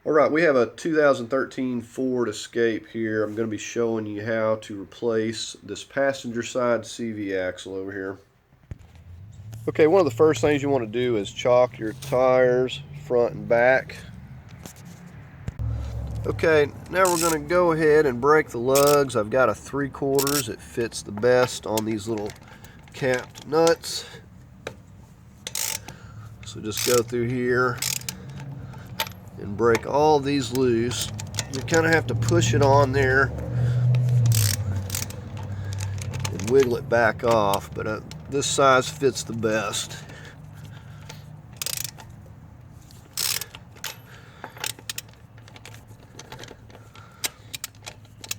Alright, we have a 2013 Ford Escape here. I'm going to be showing you how to replace this passenger side CV axle over here. Okay, one of the first things you want to do is chalk your tires front and back. Okay, now we're going to go ahead and break the lugs. I've got a 3/4. It fits the best on these little capped nuts. So just go through here and break all these loose. You kind of have to push it on there and wiggle it back off, but this size fits the best.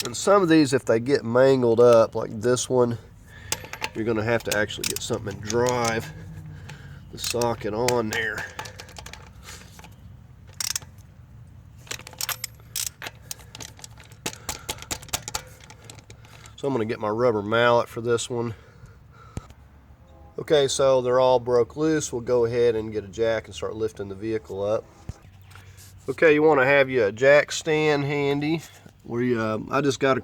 And some of these, if they get mangled up, like this one, you're going to have to actually get something and drive the socket on there. So I'm going to get my rubber mallet for this one. Okay, so they're all broke loose. We'll go ahead and get a jack and start lifting the vehicle up. Okay, you want to have you a jack stand handy. I just got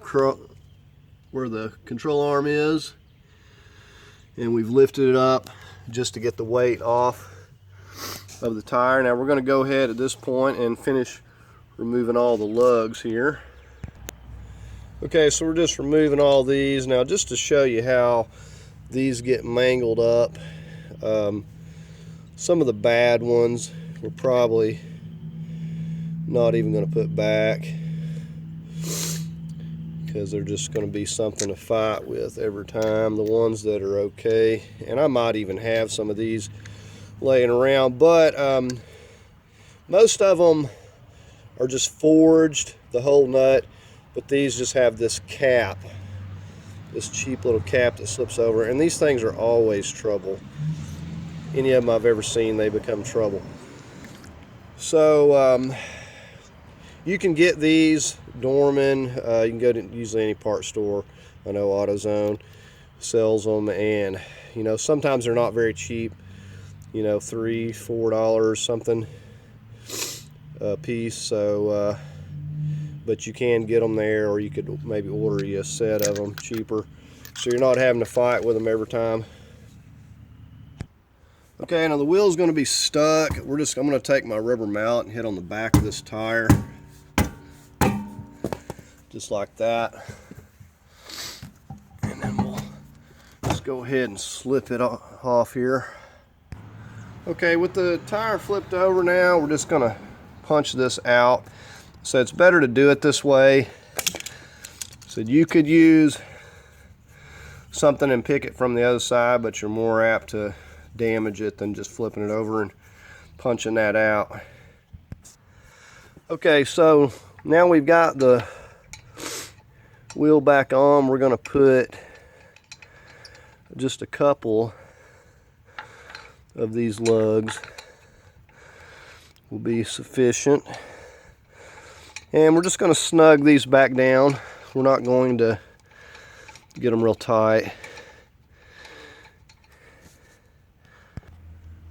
where the control arm is, and we've lifted it up just to get the weight off of the tire. Now we're going to go ahead at this point and finish removing all the lugs here. Okay, so we're just removing all these. Now just to show you how these get mangled up, some of the bad ones we're probably not even going to put back because they're just going to be something to fight with every time. The ones that are okay, and I might even have some of these laying around, but most of them are just forged, the whole nut, but these just have this cap, this cheap little cap that slips over, and these things are always trouble. Any of them I've ever seen, they become trouble. So you can get these Dorman. You can go to usually any part store. I know AutoZone sells them, and you know, sometimes they're not very cheap, you know, $3, $4 something a piece. So but you can get them there, or you could maybe order you a set of them cheaper, so you're not having to fight with them every time. Okay, now the wheel's going to be stuck. I'm going to take my rubber mallet and hit on the back of this tire, just like that, and then we'll just go ahead and slip it off here. Okay, with the tire flipped over now, we're just going to punch this out. So it's better to do it this way. So you could use something and pick it from the other side, but you're more apt to damage it than just flipping it over and punching that out. Okay, so now we've got the wheel back on. We're going to put just a couple of these lugs will be sufficient. And we're just going to snug these back down. We're not going to get them real tight.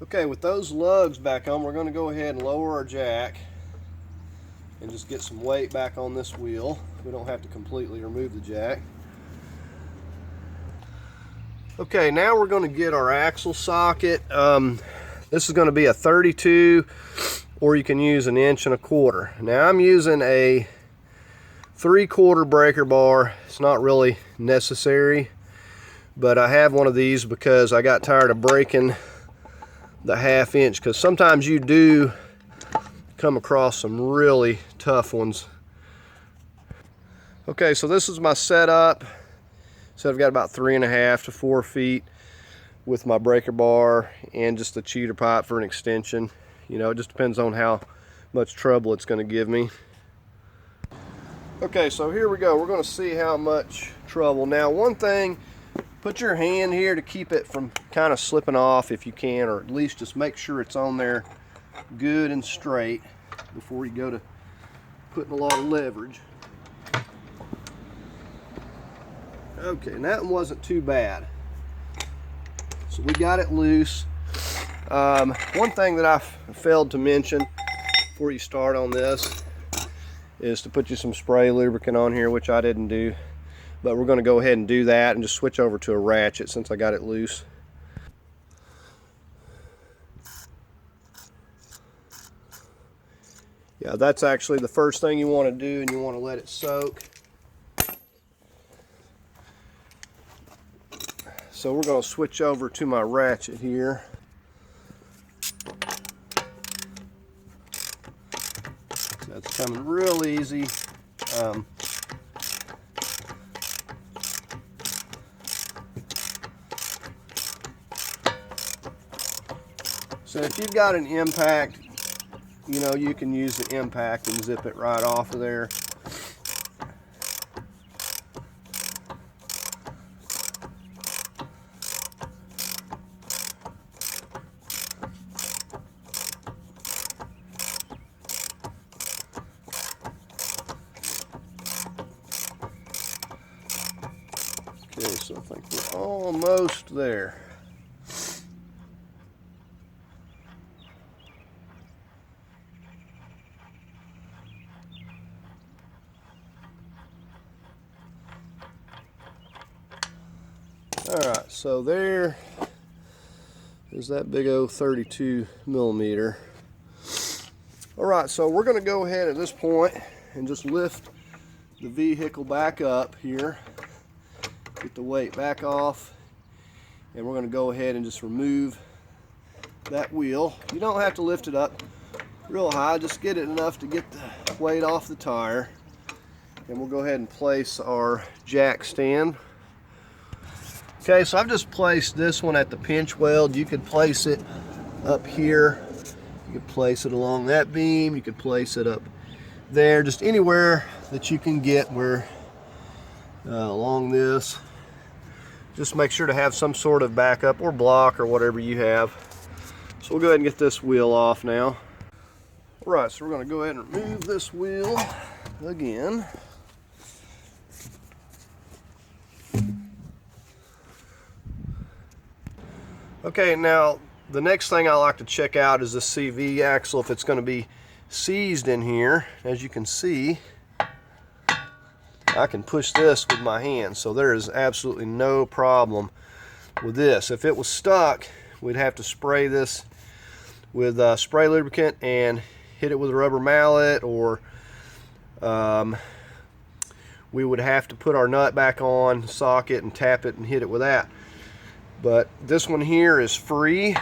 Okay, with those lugs back on, we're going to go ahead and lower our jack and just get some weight back on this wheel. We don't have to completely remove the jack. Okay, now we're going to get our axle socket. This is going to be a 32, or you can use 1 1/4 inch. Now I'm using a 3/4 breaker bar. It's not really necessary, but I have one of these because I got tired of breaking the 1/2 inch, because sometimes you do come across some really tough ones. Okay, so this is my setup. So I've got about 3.5 to 4 feet with my breaker bar and just the cheater pipe for an extension. You know, it just depends on how much trouble it's going to give me. Okay, so here we go. We're going to see how much trouble. Now, one thing, put your hand here to keep it from kind of slipping off if you can, or at least just make sure it's on there good and straight before you go to putting a lot of leverage. Okay, and that one wasn't too bad. So we got it loose. One thing that I failed to mention, before you start on this is to put you some spray lubricant on here, which I didn't do, but we're going to go ahead and do that and just switch over to a ratchet since I got it loose. Yeah, that's actually the first thing you want to do, and you want to let it soak. So we're going to switch over to my ratchet here. That's coming real easy. So if you've got an impact, you know, you can use the impact and zip it right off of there. Okay, so I think we're almost there. Alright, so there is that big old 32 millimeter. Alright, so we're going to go ahead at this point and just lift the vehicle back up here. Get the weight back off. And we're going to go ahead and just remove that wheel. You don't have to lift it up real high, just get it enough to get the weight off the tire. And we'll go ahead and place our jack stand. Okay, so I've just placed this one at the pinch weld. You could place it up here. You could place it along that beam. You could place it up there, just anywhere that you can get where along this. Just make sure to have some sort of backup or block or whatever you have. So we'll go ahead and get this wheel off now. All right, so we're going to go ahead and remove this wheel again. Okay, now the next thing I like to check out is the CV axle, if it's going to be seized in here. As you can see, I can push this with my hand, so there is absolutely no problem with this. If it was stuck, we'd have to spray this with spray lubricant and hit it with a rubber mallet, or we would have to put our nut back on, socket, and tap it and hit it with that. But this one here is free.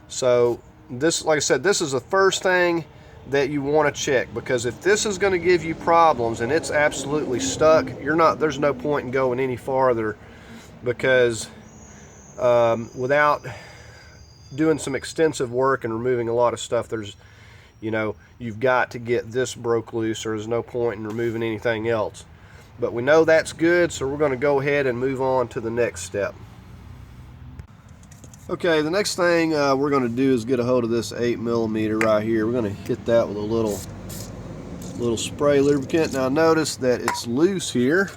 So this, like I said, this is the first thing that you want to check, because if this is going to give you problems and it's absolutely stuck, there's no point in going any farther, because without doing some extensive work and removing a lot of stuff, you've got to get this broke loose, or there's no point in removing anything else. But we know that's good, so we're going to go ahead and move on to the next step. Okay, the next thing we're going to do is get a hold of this 8 millimeter right here. We're going to hit that with a little spray lubricant. Now notice that it's loose here.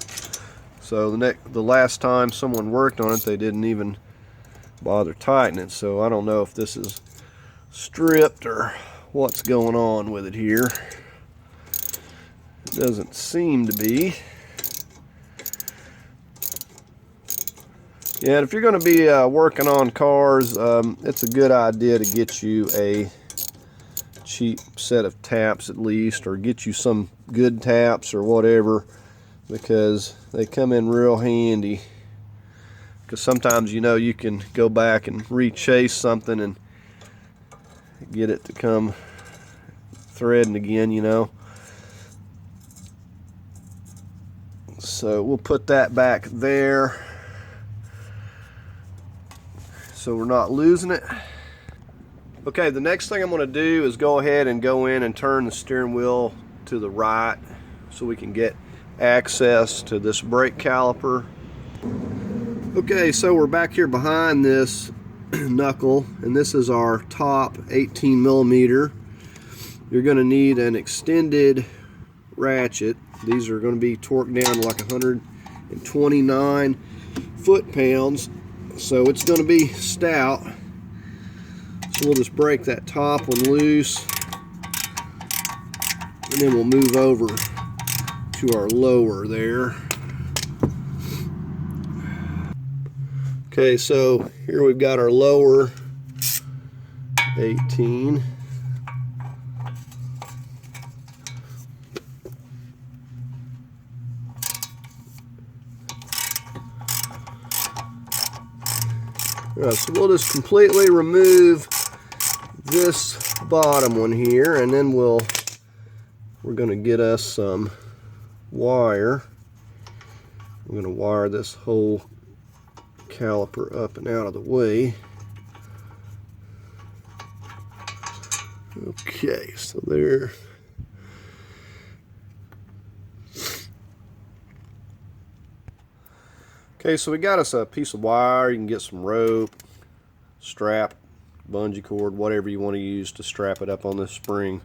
So the last time someone worked on it, they didn't even bother tightening it. So I don't know if this is stripped or what's going on with it here. It doesn't seem to be. Yeah, and if you're going to be working on cars, it's a good idea to get you a cheap set of taps at least, or get you some good taps or whatever, because they come in real handy. Because sometimes, you can go back and re-chase something and get it to come threading again, So we'll put that back there, so we're not losing it. Okay, the next thing I'm going to do is go ahead and go in and turn the steering wheel to the right so we can get access to this brake caliper. Okay, so we're back here behind this knuckle, and this is our top 18 millimeter. You're going to need an extended ratchet. These are going to be torqued down to like 129 foot-pounds. So it's going to be stout. So we'll just break that top one loose. And then we'll move over to our lower there. Okay, so here we've got our lower 18. All right, so we'll just completely remove this bottom one here, and then we're going to get us some wire. We're going to wire this whole caliper up and out of the way. Okay, so there. Okay, so we got us a piece of wire. You can get some rope, strap, bungee cord, whatever you want to use to strap it up on this spring.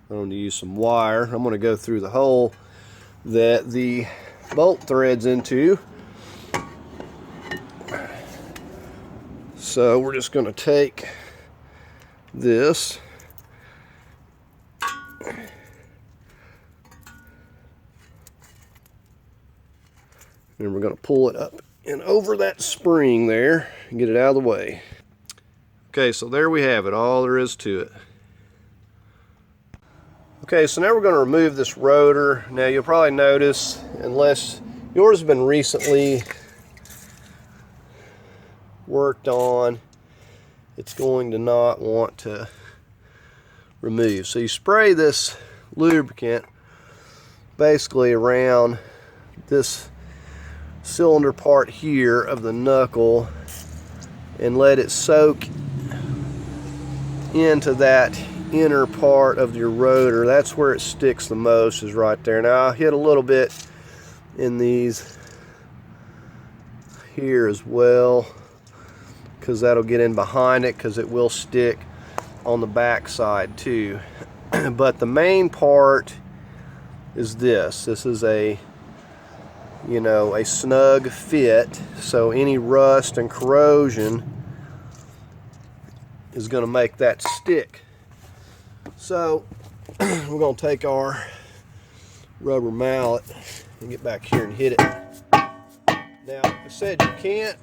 I'm going to use some wire. I'm going to go through the hole that the bolt threads into. So we're just going to take this and we're going to pull it up and over that spring there and get it out of the way. Okay, so there we have it, all there is to it. Okay, so now we're going to remove this rotor. Now you'll probably notice, unless yours has been recently worked on, it's going to not want to remove. So you spray this lubricant basically around this cylinder part here of the knuckle and let it soak into that inner part of your rotor. That's where it sticks the most, is right there. Now I'll hit a little bit in these here as well, because that'll get in behind it, because it will stick on the back side too. But the main part is this. This is a, you know, a snug fit, so any rust and corrosion is going to make that stick. So we're going to take our rubber mallet and get back here and hit it. Now, like I said, you can't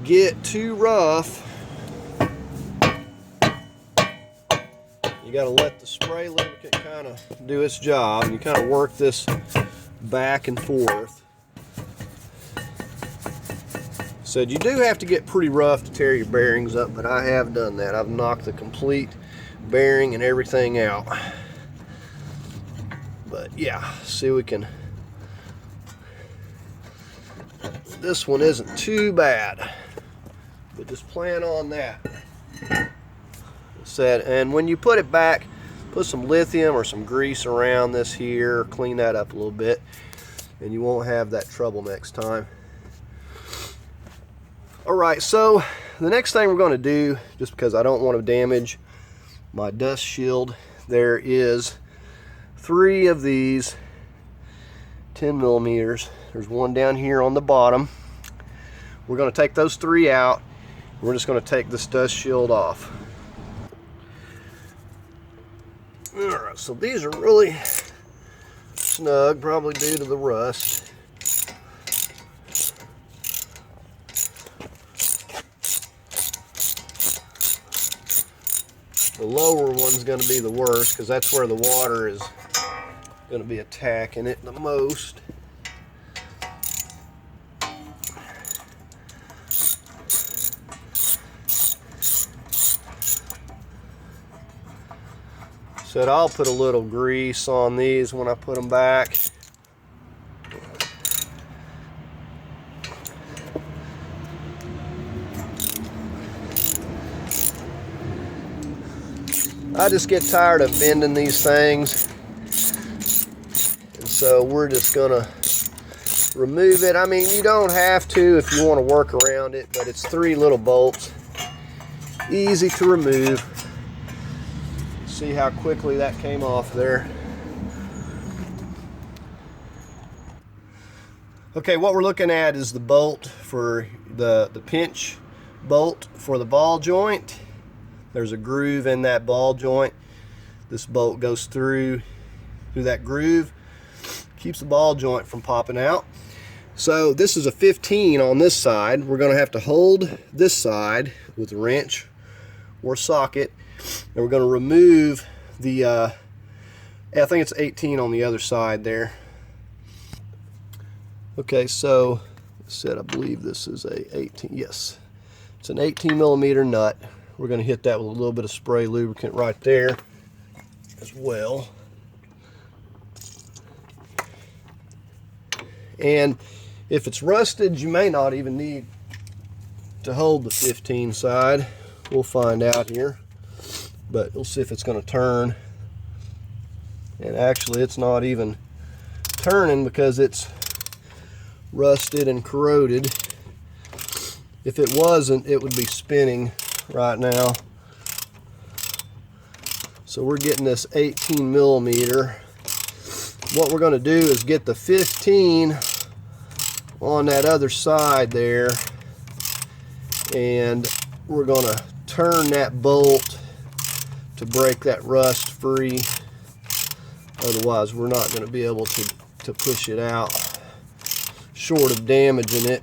get too rough. You got to let the spray lubricant kind of do its job, and you kind of work this back and forth. Said you do have to get pretty rough to tear your bearings up, but I have done that. I've knocked the complete bearing and everything out. But yeah, see, we can, this one isn't too bad, but just plan on that. Said, and when you put it back, put some lithium or some grease around this here, clean that up a little bit, and you won't have that trouble next time. Alright, so the next thing we're going to do, just because I don't want to damage my dust shield, there is 3 of these 10 millimeters. There's one down here on the bottom. We're going to take those 3 out. We're just going to take this dust shield off. Alright, so these are really snug, probably due to the rust. The lower one's going to be the worst, because that's where the water is going to be attacking it the most. So I'll put a little grease on these when I put them back. I just get tired of bending these things, and so we're just gonna remove it. I mean, you don't have to if you want to work around it, but it's 3 little bolts, easy to remove. See how quickly that came off there. Okay, what we're looking at is the bolt for the pinch bolt for the ball joint. There's a groove in that ball joint. This bolt goes through that groove, keeps the ball joint from popping out. So this is a 15 on this side. We're going to have to hold this side with a wrench or socket, and we're going to remove the I think it's 18 on the other side there. Okay, so I believe this is a 18. Yes, it's an 18 millimeter nut. We're going to hit that with a little bit of spray lubricant right there as well. And if it's rusted, you may not even need to hold the 15 side. We'll find out here, but we'll see if it's going to turn. And actually it's not even turning because it's rusted and corroded. If it wasn't, it would be spinning right now. So we're getting this 18 millimeter. What we're going to do is get the 15 on that other side there, and we're going to turn that bolt to break that rust free. Otherwise we're not going to be able to push it out, short of damaging it.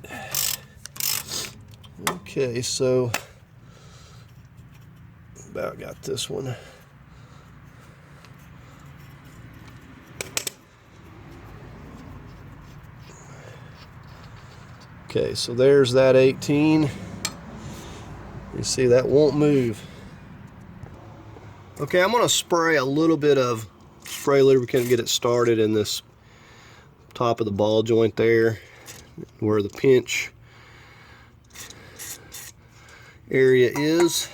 Okay, so about got this one. Okay, so there's that 18. You see that won't move. Okay, I'm going to spray a little bit of spray lubricant and get it started in this top of the ball joint there where the pinch area is.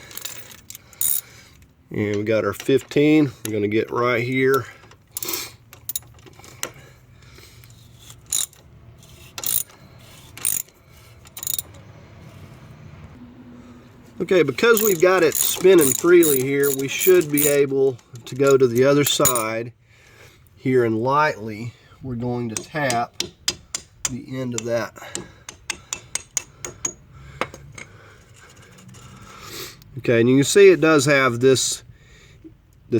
And we got our 15. We're going to get right here. Okay, because we've got it spinning freely here, we should be able to go to the other side here, and lightly we're going to tap the end of that. Okay, and you can see it does have this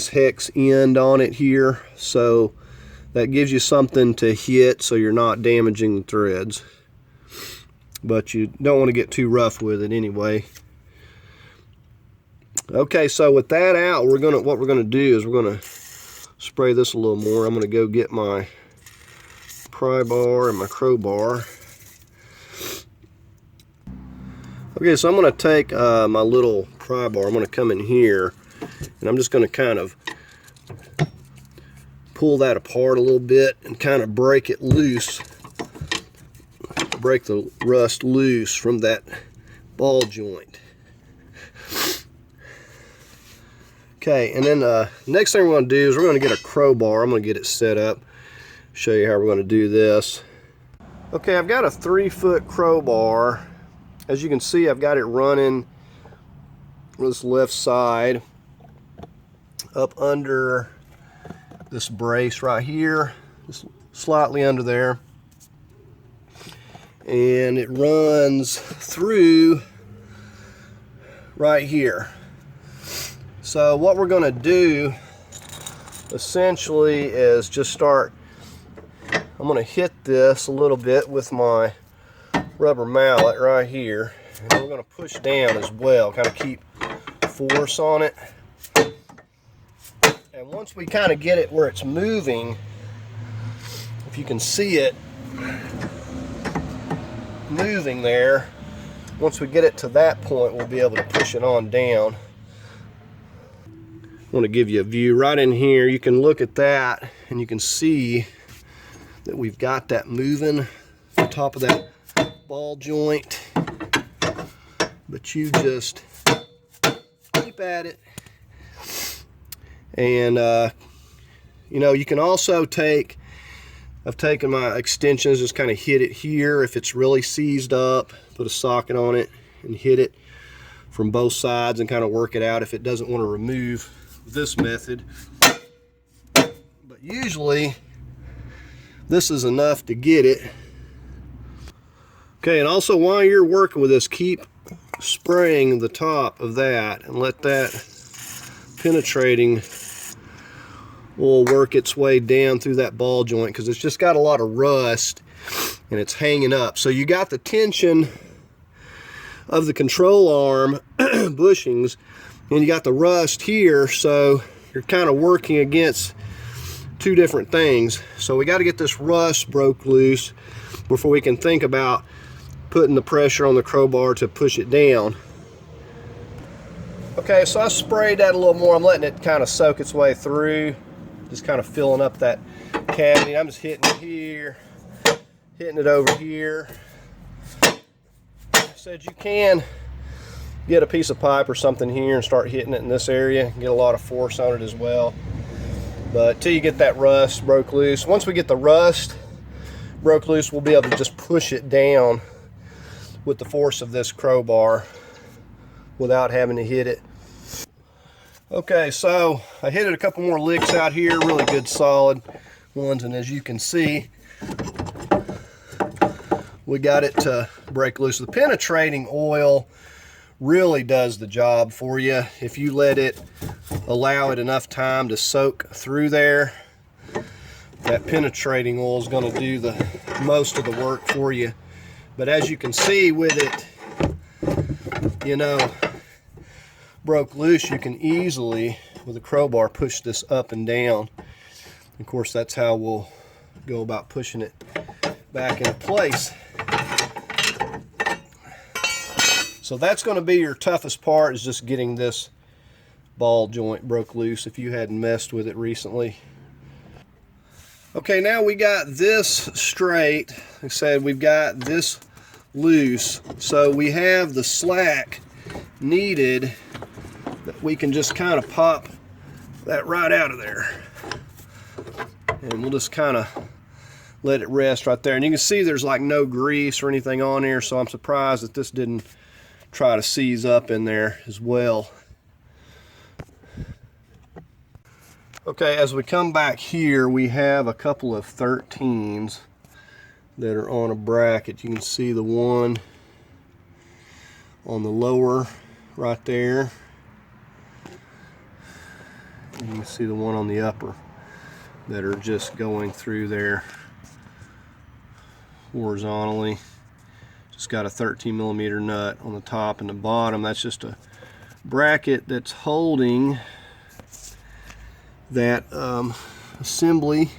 hex end on it here, so that gives you something to hit so you're not damaging the threads. But you don't want to get too rough with it anyway. Okay, so with that out, what we're gonna do is we're gonna spray this a little more. I'm gonna go get my pry bar and my crowbar. Okay, so I'm gonna take my little pry bar. I'm gonna come in here, and I'm just gonna kind of pull that apart a little bit and kind of break it loose, break the rust loose from that ball joint. Okay, and then next thing we're going to do is we're going to get a crowbar. I'm going to get it set up, show you how we're going to do this. Okay, I've got a 3-foot crowbar. As you can see, I've got it running this left side up under this brace right here, just slightly under there. And it runs through right here. So what we're going to do essentially is just start, I'm going to hit this a little bit with my rubber mallet right here, and we're going to push down as well, kind of keep force on it. And once we kind of get it where it's moving, if you can see it moving there, once we get it to that point, we'll be able to push it on down. I want to give you a view right in here. You can look at that and you can see that we've got that moving on top of that ball joint, but you just keep at it. And you know, you can also take, I've taken my extensions, just kind of hit it here if it's really seized up, put a socket on it and hit it from both sides and kind of work it out if it doesn't want to remove this method. But usually this is enough to get it. Okay, and also while you're working with this, keep spraying the top of that and let that penetrating will work its way down through that ball joint because it's just got a lot of rust and it's hanging up. So you got the tension of the control arm bushings and you got the rust here, so you're kind of working against two different things. So we got to get this rust broke loose before we can think about putting the pressure on the crowbar to push it down. Okay, so I sprayed that a little more. I'm letting it kind of soak its way through, just kind of filling up that cavity. I'm just hitting it here, hitting it over here. I said you can get a piece of pipe or something here and start hitting it in this area, get a lot of force on it as well. But till you get that rust broke loose, once we get the rust broke loose, we'll be able to just push it down with the force of this crowbar without having to hit it. Okay, so I hit it a couple more licks out here, really good solid ones, and as you can see, we got it to break loose. The penetrating oil really does the job for you. If you let it, allow it enough time to soak through there, that penetrating oil is going to do the most of the work for you. But as you can see with it, you know, broke loose, you can easily, with a crowbar, push this up and down. Of course, that's how we'll go about pushing it back into place. So that's going to be your toughest part, is just getting this ball joint broke loose if you hadn't messed with it recently. Okay, now we got this straight. Like I said, we've got this loose, so we have the slack needed that we can just kind of pop that right out of there. And we'll just kind of let it rest right there. And you can see there's like no grease or anything on here, so I'm surprised that this didn't try to seize up in there as well. Okay, as we come back here, we have a couple of 13s that are on a bracket. You can see the one on the lower right there, and you can see the one on the upper that are just going through there horizontally. Just got a 13mm nut on the top and the bottom. That's just a bracket that's holding that assembly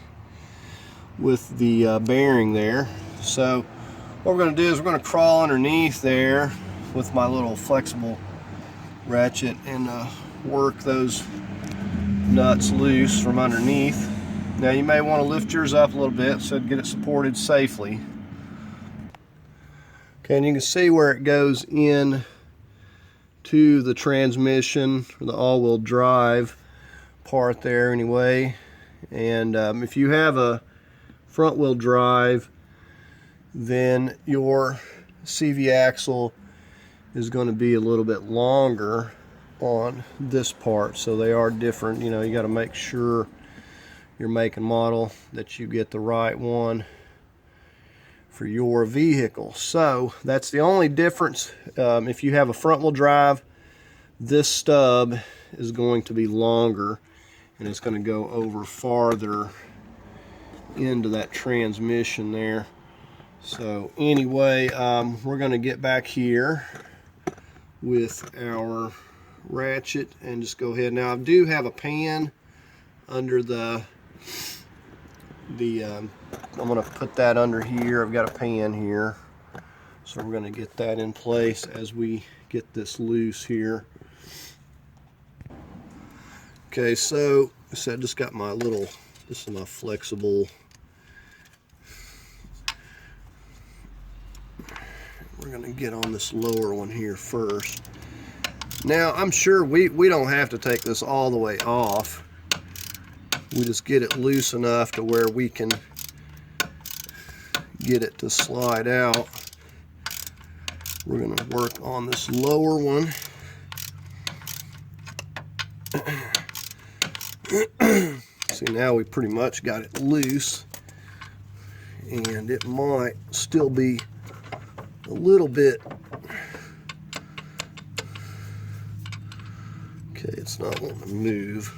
with the bearing there. So what we're going to do is we're going to crawl underneath there with my little flexible ratchet and work those nuts loose from underneath. Now you may want to lift yours up a little bit so to get it supported safely. Okay, and you can see where it goes in to the transmission, or the all-wheel drive part there anyway. And if you have a front-wheel drive, then your CV axle is going to be a little bit longer on this part, so they are different. You know, you got to make sure your make and model that you get the right one for your vehicle. So that's the only difference. If you have a front wheel drive, this stub is going to be longer and it's going to go over farther into that transmission there. So anyway, we're going to get back here with our ratchet and just go ahead. Now I do have a pan under I'm going to put that under here. I've got a pan here, so we're going to get that in place as we get this loose here. Okay, so I said, just got my little, this is my flexible, we're going to get on this lower one here first. Now I'm sure we don't have to take this all the way off. We just get it loose enough to where we can get it to slide out. We're going to work on this lower one. See, now we pretty much got it loose, and it might still be a little bit. Okay, it's not wanting to move.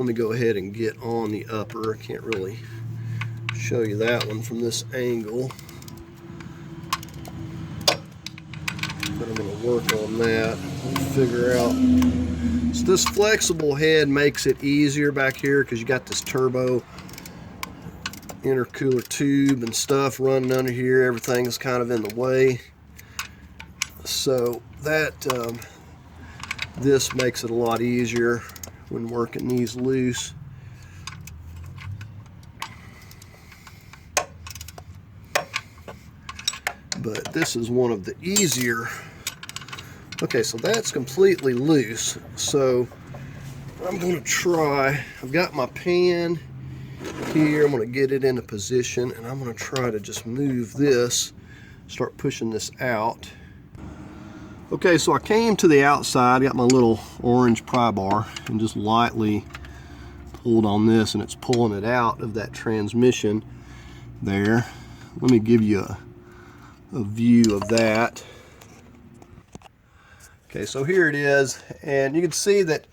Let me go ahead and get on the upper. I can't really show you that one from this angle, but I'm going to work on that and figure out. So this flexible head makes it easier back here because you got this turbo intercooler tube and stuff running under here. Everything's kind of in the way, so that this makes it a lot easier when working these loose. But this is one of the easier. Okay, so that's completely loose. So I'm going to try, I've got my pan here, I'm going to get it into position, and I'm going to try to just move this, start pushing this out. Okay, so I came to the outside, got my little orange pry bar, and just lightly pulled on this, and it's pulling it out of that transmission there. Let me give you a view of that. Okay, so here it is, and you can see that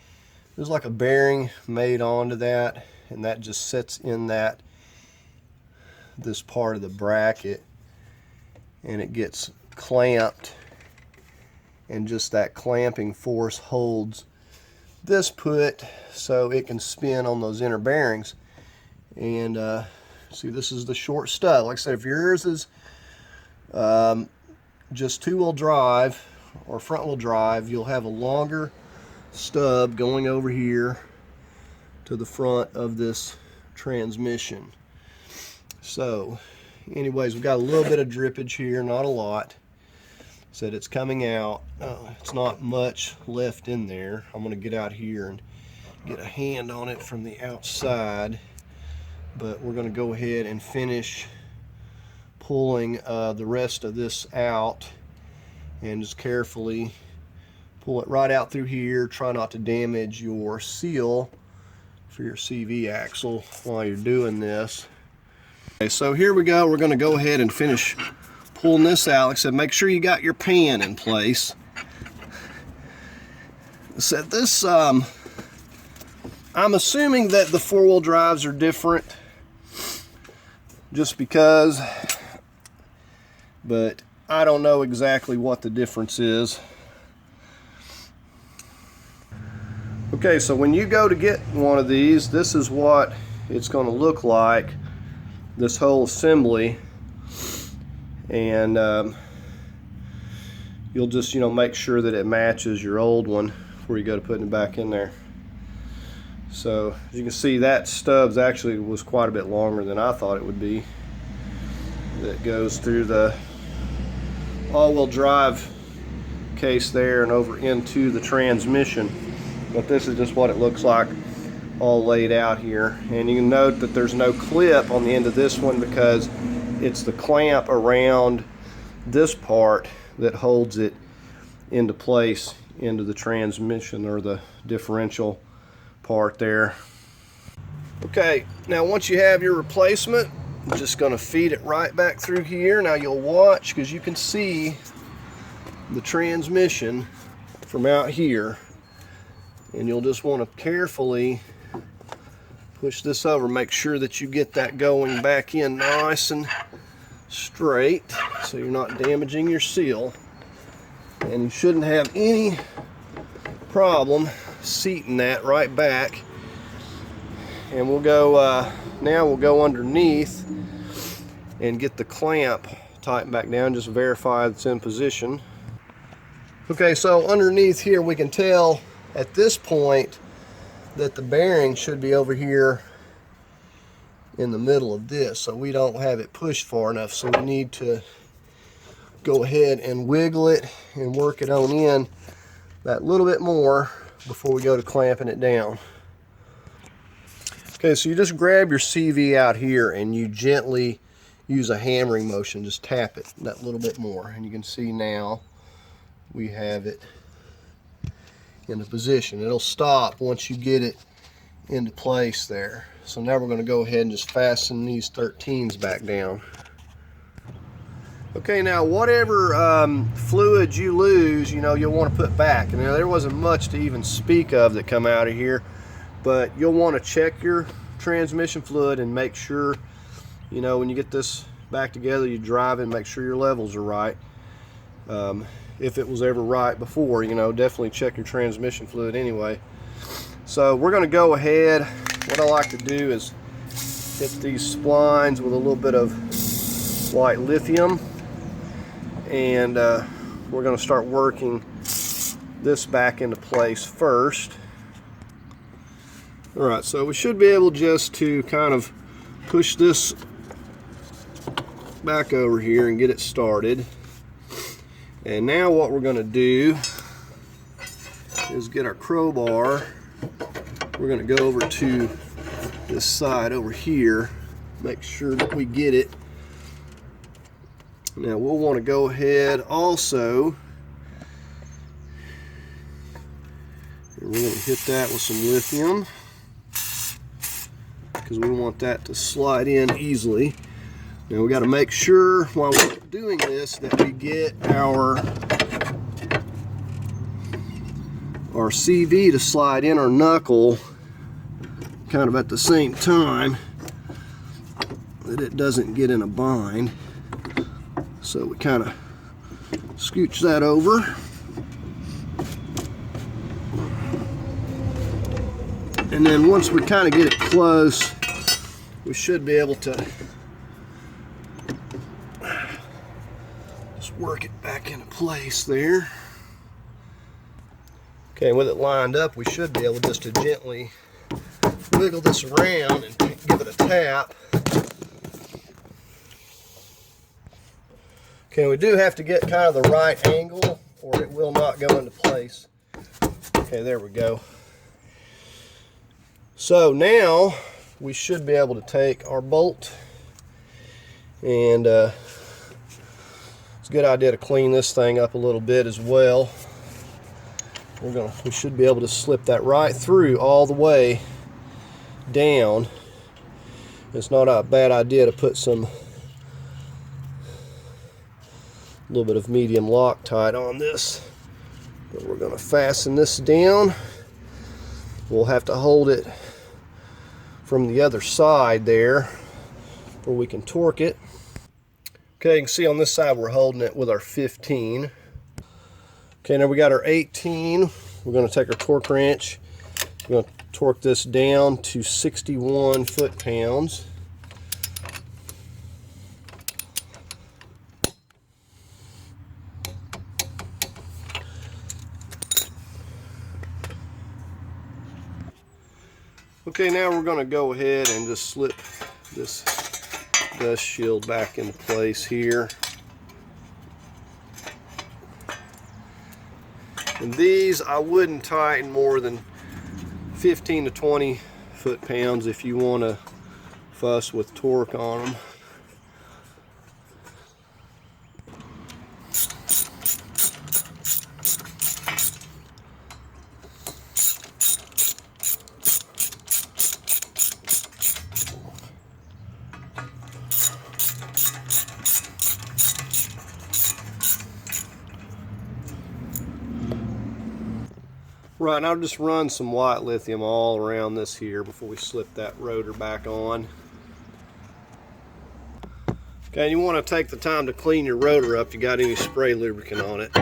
there's like a bearing made onto that, and that just sits in this part of the bracket, and it gets clamped, and just that clamping force holds this put so it can spin on those inner bearings. And see, this is the short stud. Like I said, if yours is just two-wheel drive or front-wheel drive, you'll have a longer stub going over here to the front of this transmission. So anyways, we've got a little bit of drippage here, not a lot. Said it's coming out. It's not much left in there. I'm going to get out here and get a hand on it from the outside, but we're going to go ahead and finish pulling the rest of this out, and just carefully pull it right out through here. Try not to damage your seal for your CV axle while you're doing this. Okay, so here we go. We're going to go ahead and finish pulling this out. Like I said, make sure you got your pan in place. So this, I'm assuming that the four-wheel drives are different, just because, but I don't know exactly what the difference is. Okay, so when you go to get one of these, this is what it's going to look like, this whole assembly. And you'll just, make sure that it matches your old one before you go to putting it back in there. So as you can see, that stubs actually was quite a bit longer than I thought it would be. That goes through the all-wheel drive case there and over into the transmission. But this is just what it looks like all laid out here. And you can note that there's no clip on the end of this one because it's the clamp around this part that holds it into place into the transmission or the differential part there. Okay, now once you have your replacement, I'm just going to feed it right back through here. Now you'll watch, because you can see the transmission from out here, and you'll just want to carefully push this over, make sure that you get that going back in nice and straight so you're not damaging your seal. And you shouldn't have any problem seating that right back. And we'll go now we'll go underneath and get the clamp tightened back down, just verify it's in position. Okay, so underneath here we can tell at this point that the bearing should be over here in the middle of this, so we don't have it pushed far enough, so we need to go ahead and wiggle it and work it on in that little bit more before we go to clamping it down. Okay, so you just grab your CV out here and you gently use a hammering motion, just tap it that little bit more, and you can see now we have it into position. It'll stop once you get it into place there. So now we're going to go ahead and just fasten these 13s back down. Okay, now whatever fluid you lose, you'll want to put back. And there wasn't much to even speak of that come out of here, but you'll want to check your transmission fluid and make sure, you know, when you get this back together, you drive it and make sure your levels are right. If it was ever right before, you know, definitely check your transmission fluid anyway. So we're going to go ahead. What I like to do is hit these splines with a little bit of white lithium, and we're going to start working this back into place first. Alright, so we should be able just to kind of push this back over here and get it started. And now what we're going to do is get our crowbar. We're going to go over to this side over here, make sure that we get it. Now we'll want to go ahead also, and we're going to hit that with some lithium, because we want that to slide in easily. Now we got to make sure while we're doing this that we get our CV to slide in our knuckle kind of at the same time, that it doesn't get in a bind. So we kind of scooch that over. And then once we kind of get it close, we should be able to just work it back into place there. Okay, with it lined up, we should be able just to gently wiggle this around and give it a tap. Okay, we do have to get kind of the right angle or it will not go into place. Okay, there we go. So now we should be able to take our bolt, and it's a good idea to clean this thing up a little bit as well. We should be able to slip that right through all the way down. It's not a bad idea to put a little bit of medium Loctite on this. But we're going to fasten this down. We'll have to hold it from the other side there where we can torque it. Okay, you can see on this side we're holding it with our 15. Okay, now we got our 18. We're going to take our torque wrench. We're going to torque this down to 61 foot-pounds. Okay, now we're going to go ahead and just slip this dust shield back into place here. And these I wouldn't tighten more than 15 to 20 foot-pounds if you want to fuss with torque on them. Right, and I'll just run some white lithium all around this here before we slip that rotor back on. Okay, and you want to take the time to clean your rotor up if you got any spray lubricant on it.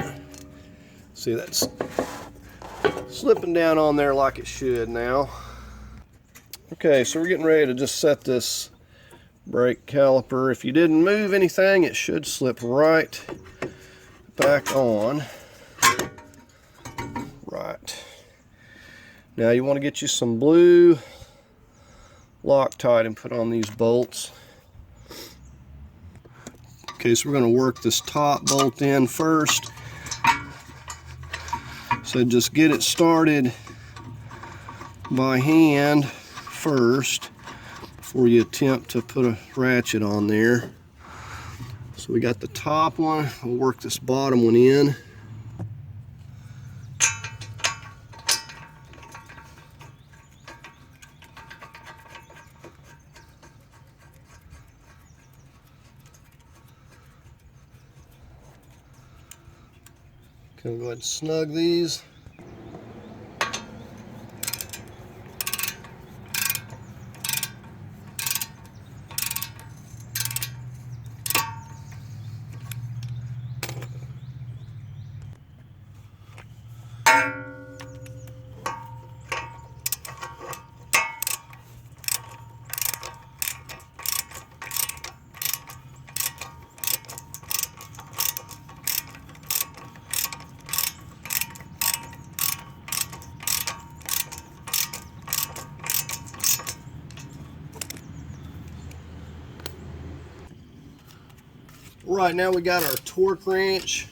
See, that's slipping down on there like it should now. Okay, so we're getting ready to just set this brake caliper. If you didn't move anything, it should slip right back on. Right. Now you want to get you some blue Loctite and put on these bolts. Okay, so we're going to work this top bolt in first. So just get it started by hand first before you attempt to put a ratchet on there. So we got the top one. We'll work this bottom one in. We'll go ahead and snug these. Right, now we got our torque wrench.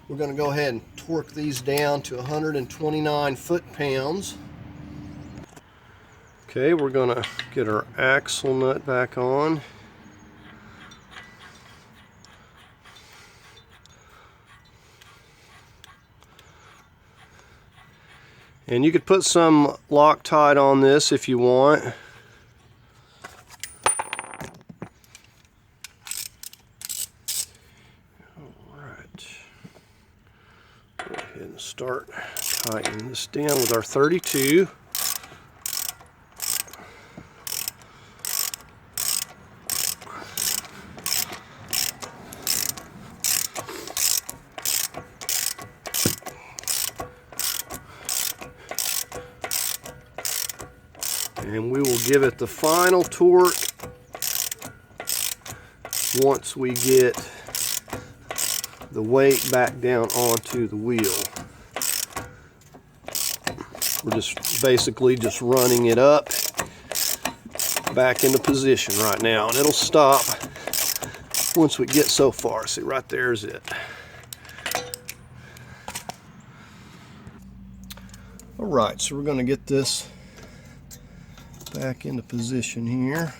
We're going to go ahead and torque these down to 129 foot-pounds. Okay, we're going to get our axle nut back on. And you could put some Loctite on this if you want. Alright. Go ahead and start tightening this down with our 32. And we will give it the final torque once we get the weight back down onto the wheel. We're just basically just running it up back into position right now, and it'll stop once we get so far. See, right there's it. All right, so we're going to get this back into position here.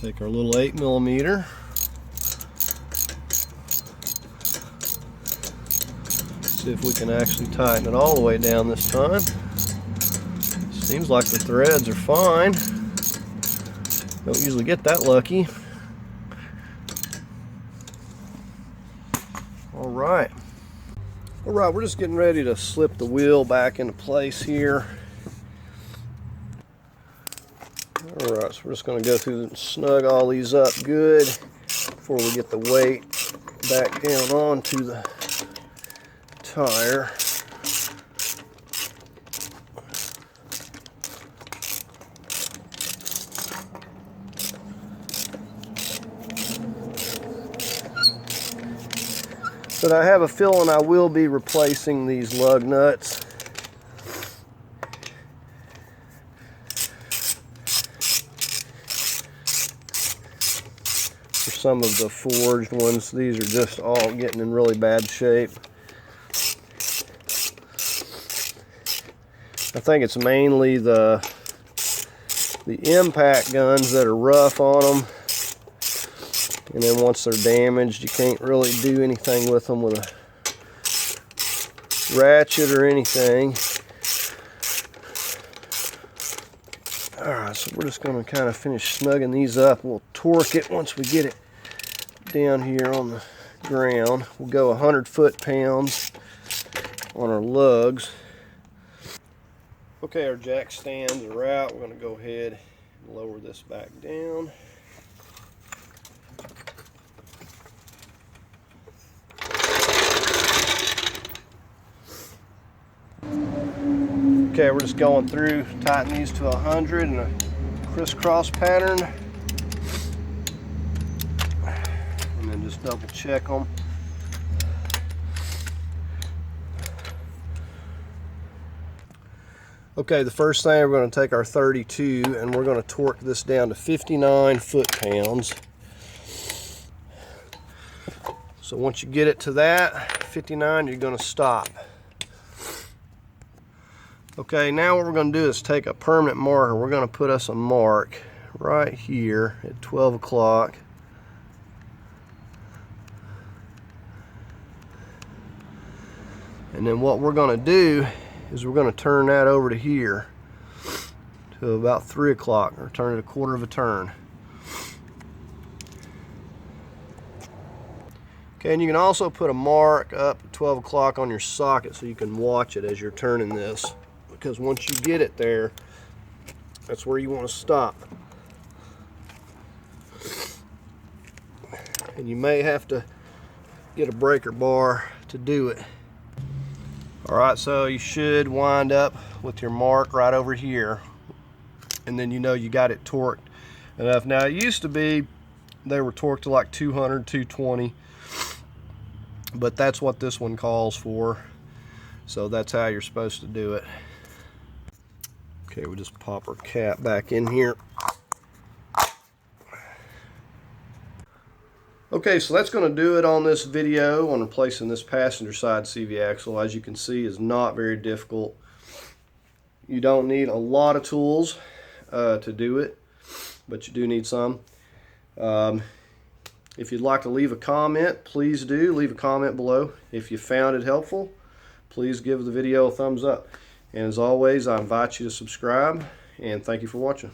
Take our little 8mm. See if we can actually tighten it all the way down this time. Seems like the threads are fine. Don't usually get that lucky. Alright, we're just getting ready to slip the wheel back into place here. Alright, so we're just going to go through and snug all these up good before we get the weight back down onto the tire. But I have a feeling I will be replacing these lug nuts. For some of the forged ones, these are just all getting in really bad shape. I think it's mainly the impact guns that are rough on them. And then once they're damaged, you can't really do anything with them with a ratchet or anything. Alright, so we're just going to kind of finish snugging these up. We'll torque it once we get it down here on the ground. We'll go 100 foot-pounds on our lugs. Okay, our jack stands are out. We're going to go ahead and lower this back down. Okay, we're just going through, tighten these to 100 in a crisscross pattern. And then just double check them. Okay, the first thing, we're going to take our 32 and we're going to torque this down to 59 foot-pounds. So once you get it to that, 59, you're going to stop. Okay, now what we're going to do is take a permanent marker. We're going to put us a mark right here at 12 o'clock. And then what we're going to do is we're going to turn that over to here to about 3 o'clock, or turn it a quarter of a turn. Okay, and you can also put a mark up at 12 o'clock on your socket so you can watch it as you're turning this. Because once you get it there, that's where you want to stop. And you may have to get a breaker bar to do it. Alright, so you should wind up with your mark right over here. And then you know you got it torqued enough. Now it used to be they were torqued to like 200, 220. But that's what this one calls for. So that's how you're supposed to do it. Okay, we just pop our cap back in here. Okay, so that's going to do it on this video on replacing this passenger side CV axle. As you can see, is not very difficult. You don't need a lot of tools to do it, but you do need some. If you'd like to leave a comment, please do. Leave a comment below. If you found it helpful, please give the video a thumbs up. And as always, I invite you to subscribe, and thank you for watching.